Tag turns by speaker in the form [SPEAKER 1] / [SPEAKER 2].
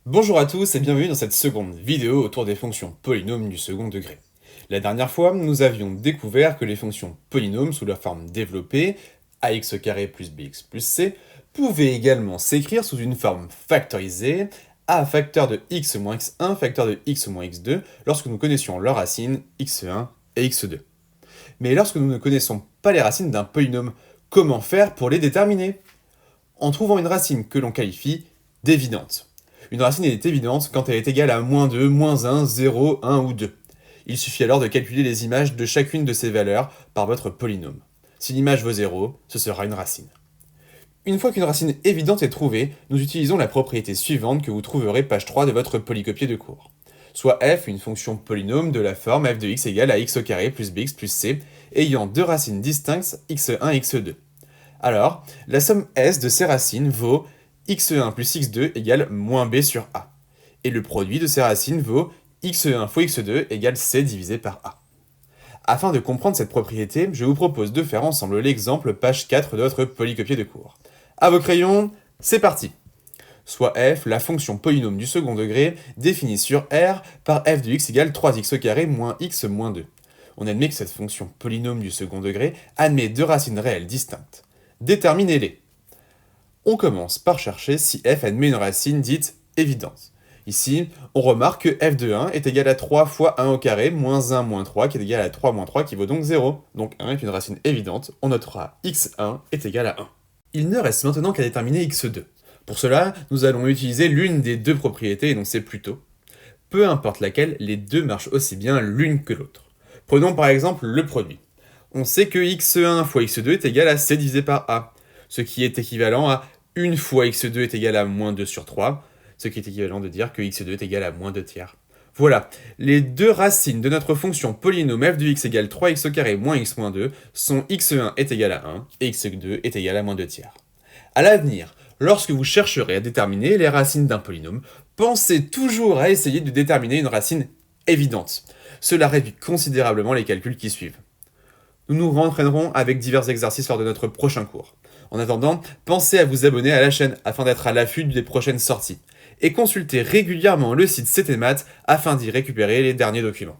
[SPEAKER 1] Bonjour à tous et bienvenue dans cette seconde vidéo autour des fonctions polynômes du second degré. La dernière fois, nous avions découvert que les fonctions polynômes sous leur forme développée, ax carré plus bx plus c, pouvaient également s'écrire sous une forme factorisée, a facteur de x moins x1 facteur de x moins x2, lorsque nous connaissions leurs racines x1 et x2. Mais lorsque nous ne connaissons pas les racines d'un polynôme, comment faire pour les déterminer? En trouvant une racine que l'on qualifie d'évidente. Une racine est évidente quand elle est égale à -2, -1, 0, 1 ou 2. Il suffit alors de calculer les images de chacune de ces valeurs par votre polynôme. Si l'image vaut 0, ce sera une racine. Une fois qu'une racine évidente est trouvée, nous utilisons la propriété suivante que vous trouverez page 3 de votre polycopier de cours. Soit f, une fonction polynôme de la forme f de x égale à x au carré plus bx plus c, ayant deux racines distinctes x1 et x2. Alors, la somme S de ces racines vaut x1 plus x2 égale moins b sur a. Et le produit de ces racines vaut x1 fois x2 égale c divisé par a. Afin de comprendre cette propriété, je vous propose de faire ensemble l'exemple page 4 de votre polycopier de cours. À vos crayons, c'est parti! Soit f, la fonction polynôme du second degré, définie sur R par f de x égale 3x au carré moins x moins 2. On admet que cette fonction polynôme du second degré admet deux racines réelles distinctes. Déterminez-les. On commence par chercher si f admet une racine dite évidente. Ici, on remarque que f de 1 est égal à 3 fois 1 au carré moins 1 moins 3 qui est égal à 3 moins 3 qui vaut donc 0. Donc 1 est une racine évidente, on notera x1 est égal à 1. Il ne reste maintenant qu'à déterminer x2. Pour cela, nous allons utiliser l'une des deux propriétés énoncées plus tôt. Peu importe laquelle, les deux marchent aussi bien l'une que l'autre. Prenons par exemple le produit. On sait que x1 fois x2 est égal à c divisé par a, ce qui est équivalent à 1 fois x2 est égal à moins 2 sur 3, ce qui est équivalent de dire que x2 est égal à moins 2 tiers. Voilà, les deux racines de notre fonction polynôme f de x égale 3x au carré moins x moins 2 sont x1 est égal à 1 et x2 est égal à moins 2 tiers. À l'avenir, lorsque vous chercherez à déterminer les racines d'un polynôme, pensez toujours à essayer de déterminer une racine évidente. Cela réduit considérablement les calculs qui suivent. Nous nous rentraînerons avec divers exercices lors de notre prochain cours. En attendant, pensez à vous abonner à la chaîne afin d'être à l'affût des prochaines sorties. Et consultez régulièrement le site CTMath afin d'y récupérer les derniers documents.